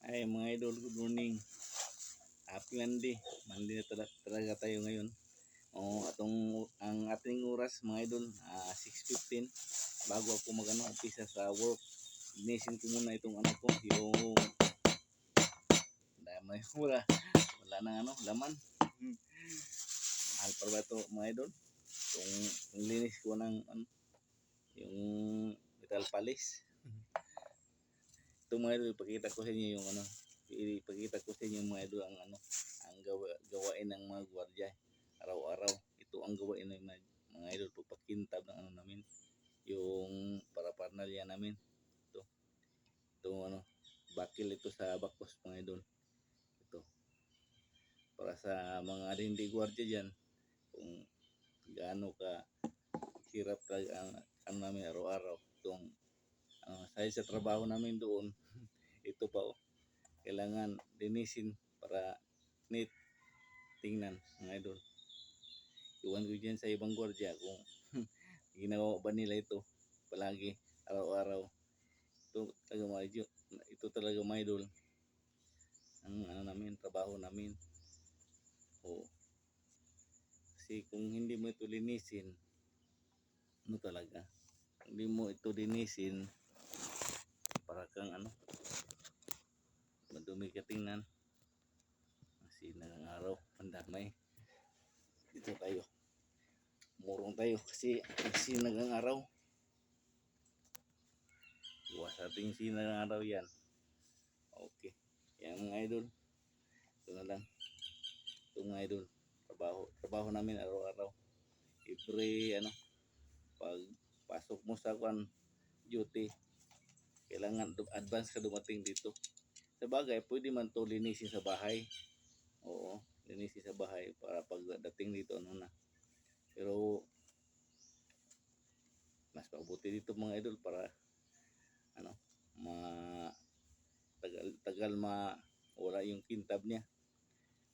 Ay mga idol, good morning. Happy Monday. Monday na talaga tayo ngayon. Ang ating oras mga idol, 6:15. Bago ako umpisa sa work, linisin ko muna itong ko, yung damay wala nang laman. Mahal pa ba ito mga idol? Kung linis ko ng yung metal polish. Ito mga idol, ipakita ko sa inyo yung ipakita ko sa inyo mga idol ang gawain ng mga gwardiya araw-araw. Ito ang gawain ng mga idol, pagpakintab ng namin, yung paraparnalya namin. Ito bakil ito sa bakos mga idol. Ito para sa mga hindi gwardiya diyan, kung gaano ka hirap talaga ang namin araw-araw. Itong sa trabaho namin doon, ito pa kailangan linisin para neat tingnan mga idol. Iwan ko dyan sa ibang gwardiya kung ginawa ba nila ito palagi araw-araw. Ito talaga mga idol ang namin, trabaho namin. Kasi kung hindi mo ito linisin, talaga, hindi mo ito linisin, para kang madumi ka tingnan. Kasi ng araw, pandamay. Dito tayo. Murong tayo kasi sinagang araw. Iwas ating sinagang araw yan. Okay. Yan mga idol. Ito na lang. Ito mga idol. Trabaho namin araw-araw. Every pag pasok mo sa duty, kailangan advance ka dumating dito. Sa bagay, pwede man to linisin sa bahay. Oo, linisin sa bahay para pagdating dito na. Pero mas mabuti dito mga idol para ma tagal wala yung kintab niya.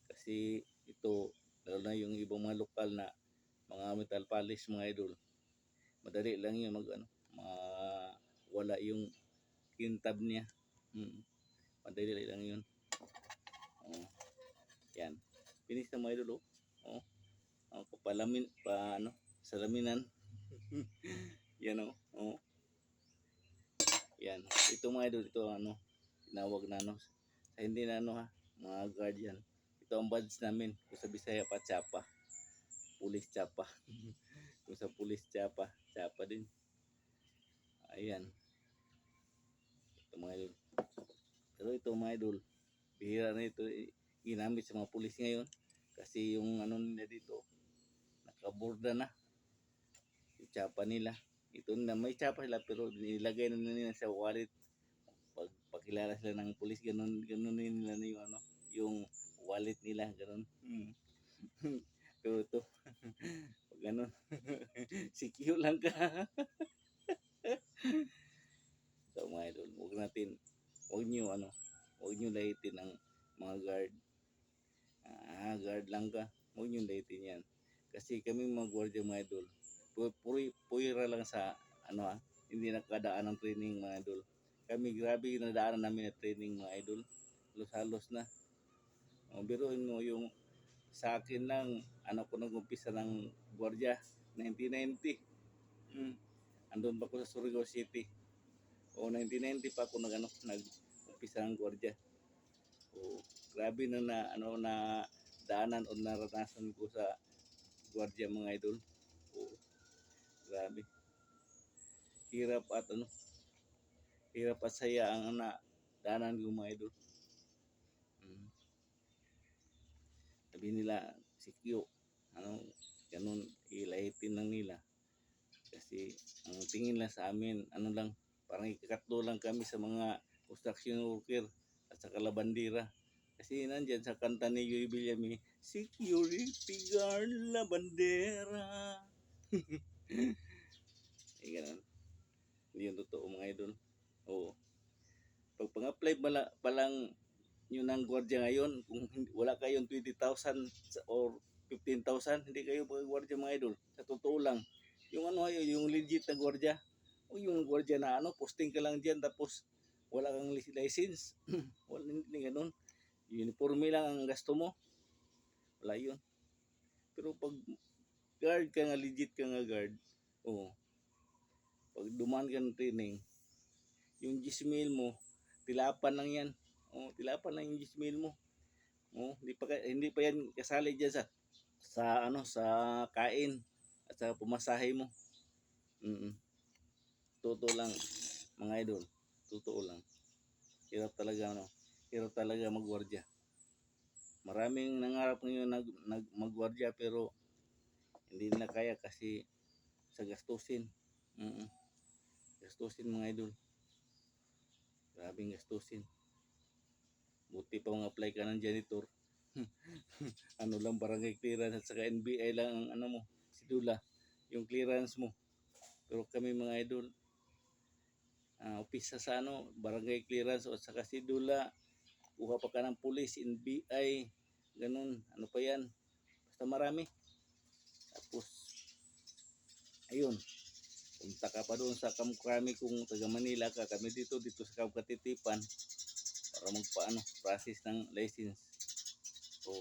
Kasi ito, lalo na yung ibang mga lokal na mga metal polish mga idol, madali lang yun wala yung kintab niya. Madali lang yun. Yan. Finish na mga idol. Papalamin salaminan. Yan yan. Ito mga idol, ito tinawag na sa hindi na mga guardian. Ito ang badge namin. Kung sa Bisaya pa, Chapa. Pulis Chapa. Kung sa Pulis Chapa, Chapa din. Ayan. Ito mga idol. Pero ito mga idol, bihira na ito ginamit sa mga pulis ngayon. Kasi yung nila dito, nakaborda na. Yung Chapa nila. Ito na may Chapa sila pero nilagay na nila sa wallet. Pagkilala sila ng pulis, ganun nila na yung wallet nila, ganun. Pero ito, pag ganun, secure lang ka. So mga idol, huwag nyo laitin ang mga guard. Guard lang ka, huwag nyo laitin yan. Kasi kami mga gwardiya mga idol, puyra lang sa hindi nakadaan ng training mga idol. Kami grabe yung nadaanan namin na training mga idol. Halos na. Biruin mo yung sa akin lang, ko nag-umpisa ng gwardiya, 1990. Andun pa ako sa Surigao City. 1990 pa ako nag-umpisa ng gwardiya. Grabe na daanan o naranasan ko sa gwardiya mga idol. Grabe. Hirap at saya ang daanan ko mga idol. Sabi nila, sikyo, ganun, ilaitin lang nila. Kasi ang tingin lang sa amin, parang ikakatlo lang kami sa mga construction worker at sa kalabandira. Kasi nandyan sa kanta ni Yuri Villami, security guard la bandera. Ganun. Hindi yung totoo mga idol. Pag pang-apply pa lang nyo ng gwardiya ngayon, kung wala kayong 20,000 or 15,000, hindi kayo gwardiya mga idol. Sa totoo lang, yung yung legit na gwardiya, o yung gwardiya na posting ka lang diyan tapos wala kang license. Wala, hindi ganun. Uniforme lang ang gasto mo. Wala yun. Pero pag guard ka nga, legit ka nga guard, oh, pag dumaan ka ng training, yung Gmail mo, tilapan lang yan. Oh, tilapan lang yung Gmail mo. Oh, hindi pa yan kasali diyan sa kain at sa pumasahe mo. Mm. Totoo lang mga idol. Totoo lang. Hirap talaga Hirap talaga magwardya. Maraming nangarap ngayon magwardya pero hindi na kaya kasi sa gastusin. Mm. Gastusin mga idol. Grabing gastusin. Buti pa mag-apply ka ng janitor. Ano lang barangay clearance at saka NBI lang ang ano mo, sidula, yung clearance mo. Pero kami mga idol, upisa sa barangay clearance o saka sidula, kuha pa ka ng police, NBI, ganun, ano pa yan. Basta marami. Tapos, ayun, punta ka pa doon sa Kamkrami kung taga Manila ka, kami dito sa Katitipan para process ng license. So,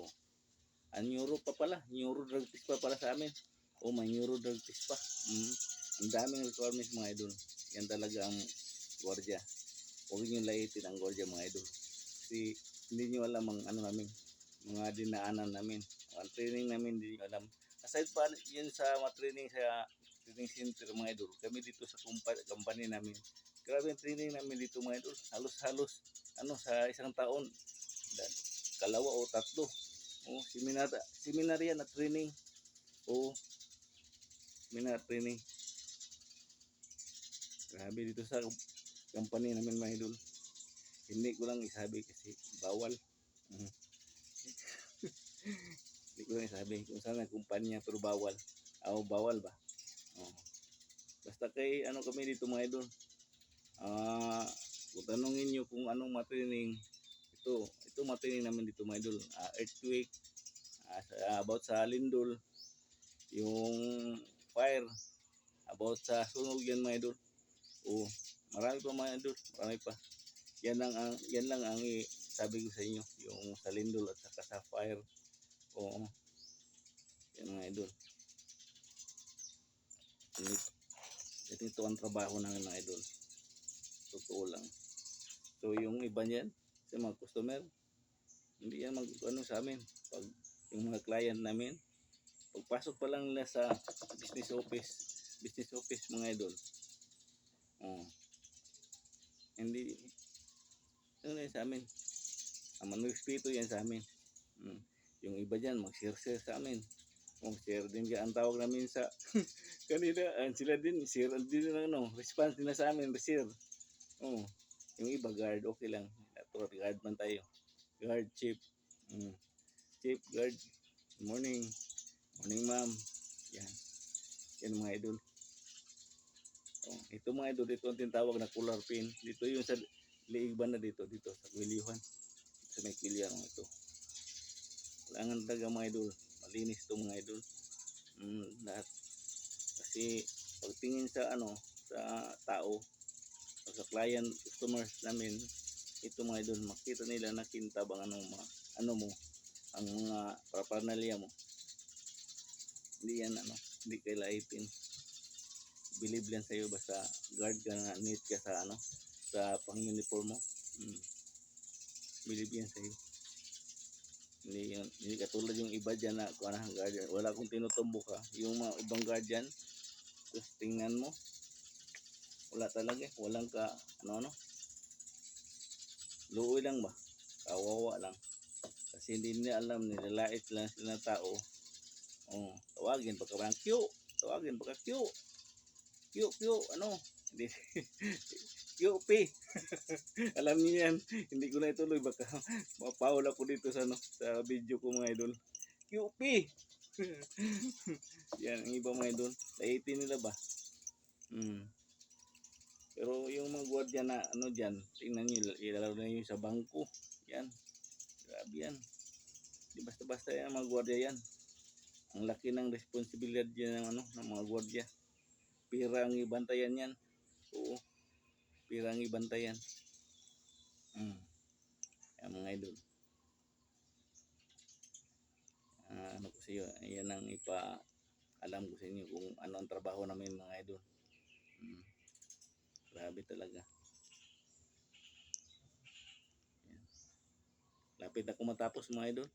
neuro pa pala, neuro drug test pa pala sa amin. May neuro drug test pa. Ang daming requirements mga idol. Yan talaga ang gwardiya. Huwag nyo laitin ang gwardiya mga idol. Kasi hindi nyo alam ang mga dinaanan namin. Ang training namin hindi nyo alam. Aside pa yun sa training sa training center mga idol, kami dito sa company namin, grabe ang training namin dito mga idol. Halos sa isang taon, kalawa o tatlo. Seminar yan at training. Seminar at training. Grabe dito sa company namin mga idol. Hindi ko lang isabi kasi bawal. Hindi ko lang isabi kung saan ang kumpanya pero bawal. Bawal ba? Basta kay kami dito mga idol. Kung tanongin nyo kung anong matraining, ito matraining namin dito mga idol. Earthquake, about sa lindol, yung fire, about sa sunog yan mga idol. Marami pa mga idol, marami pa. Yan lang ang sabi ko sa inyo, yung sa lindol at saka sa fire. Yan mga idol. Ito ang trabaho namin mga idol. Totoo lang. So yung iba niyan, sa mga customer, hindi yan sa amin. Pag yung mga client namin, pagpasok pa lang nila sa business office mga idol. Hindi, yan sa amin. Ang manuskrito yan sa amin. Yung iba dyan, mag-share sa amin. Share din ka ang tawag namin sa kanila. Sila din, share din response din sa amin, share. Yung iba guard, okay lang. Guard man tayo. Guard, chief. Chief, guard. Good morning. Morning, ma'am. Yan mga idol. Ito mga idol, ito ang tinatawag na color pin. Dito yung sa liig banda dito sa Quilihan. Sa may Quilihan ito. Kailangan talaga mga idol. Malinis ito mga idol. Lahat. Kasi pagtingin sa sa tao, sa client, customers namin, ito mga idol, makita nila na kintab ang ang mga paraphernalia mo. Hindi yan hindi kailaitin. Believe lang sa'yo basta guard ka na, neat ka sa sa pang-uniform mo. Believe yan sa'yo. Hindi katulad yung iba dyan na guardian. Wala akong tinutumbo ka. Yung mga ibang guardian, tapos tingnan mo, wala talaga. Walang luoy lang ba? Kawawa lang. Kasi hindi nila alam, nilalait lang sila ng tao. Tawagin baka parang Q. Tawagin baka Q. Q, hindi. QP. Alam niyo yan. Hindi ko na ituloy. Baka mapaul ako dito sa video ko mga idol. QP. Yan, ang iba mga idol. Laitin nila ba? Pero yung mga gwardiya na dyan, tingnan nyo, ilalaro na yun sa bangko. Yan. Grabe yan. Di basta-basta yan mga gwardiya yan. Ang laki ng responsibilidad yan ng mga gwardiya. Pira ang ibantayan yan. Pira ang ibantayan. Kaya mga idol, ano ko sa iyo, yan ang alam ko sa inyo kung ano ang trabaho namin mga idol. Mm, Grabe talaga. Yan. Lapit ako matapos mga idol.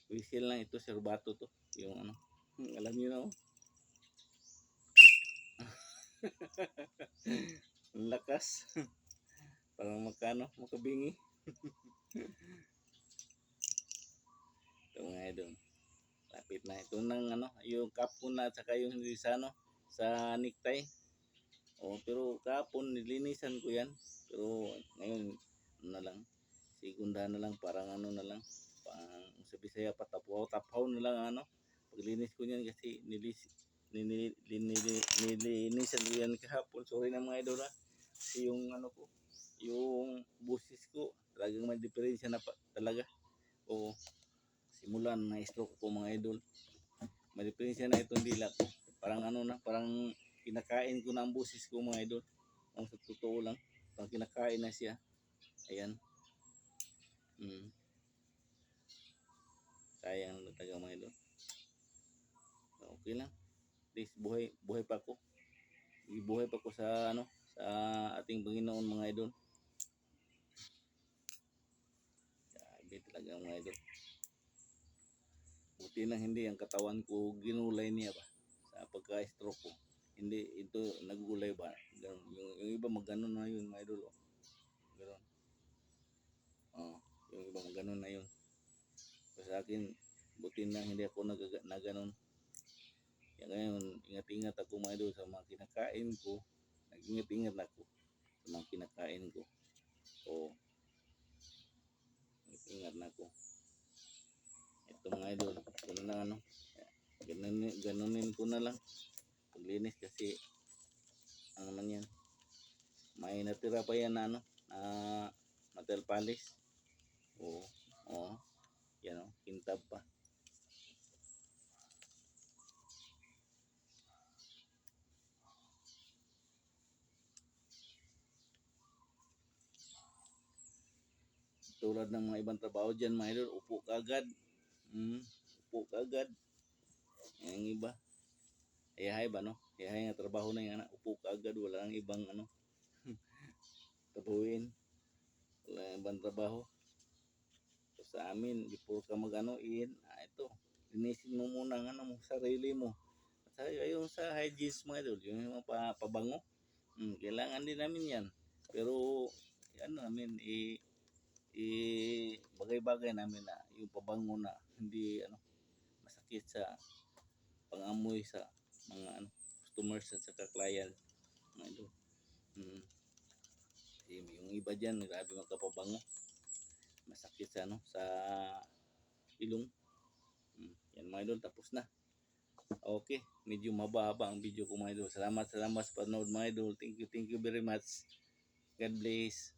Whistle lang ito, serbato to. Yung ano, alam niyo na oh. Ang lakas. Parang makabingi. Ito mga idol. Lapit na ito ng ano, yung cup ko na at saka yung hindi sa necktie. Pero kahapon nilinisan ko yan. Pero ngayon, ano na lang, segunda na lang, parang ano na lang, parang sa Bisaya tapaw na lang ano. Paglinis ko niyan kasi nilinisan ko yan kahapon. Sorry na mga idol ha. Kasi yung ano ko, yung busis ko, talagang may diferensya na talaga. O simulan na stroke ko mga idol. May diferensya na itong dila ko. Parang ano na, parang kinakain ko na ang busis ko mga idol. Ang sa totoo lang, parang kinakain na siya. Ayan. Sayang na talaga mga idol. Okay lang. At least buhay pa ako. Buhay pa ako sa ano, sa ating Panginoon mga idol. Grabe talaga mga idol. Buti na hindi ang katawan ko ginulay niya ba sa pagka-stroke ko. Hindi ito nagulay ba. Ganun. Yung iba magganon na yun mga idol. Ganun. Yung iba magganon na yun. So, sa akin, buti na hindi ako na ganun. Kaya ngayon, ingat-ingat ako mga idol sa mga kinakain ko. Nag-ingat-ingat ako sa mga kinakain ko. O, ingat na ako. Ito mga idol, ito na lang ano. Ganunin ko na lang. Paglinis kasi, ano man yan. May natira pa yan na ano, metal polish. Yan o, kintab pa. Tulad ng mga ibang trabaho dyan mga idol, upo ka agad. Upo ka agad. Yung iba, hayahay ba no? Hayahay nga trabaho na yan, upo ka agad, wala nang ibang ano, tabuhin. Wala nang ibang trabaho. So, sa amin, before ka ito, linisin mo muna ang ano mo, sarili mo. At yung sa hygiene mga idol, yung mga pabango, kailangan din namin yan. Pero, ano namin, bagay-bagay namin na yung pabango na hindi ano masakit sa pangamoy sa mga ano customers at saka client mga idol. Yung iba diyan grabe magkapabango, masakit sa ano sa ilong. Yan mga idol, tapos na. Okay, medyo mababa ang video ko mga idol. Salamat sa panood mga idol. Thank you very much. God bless.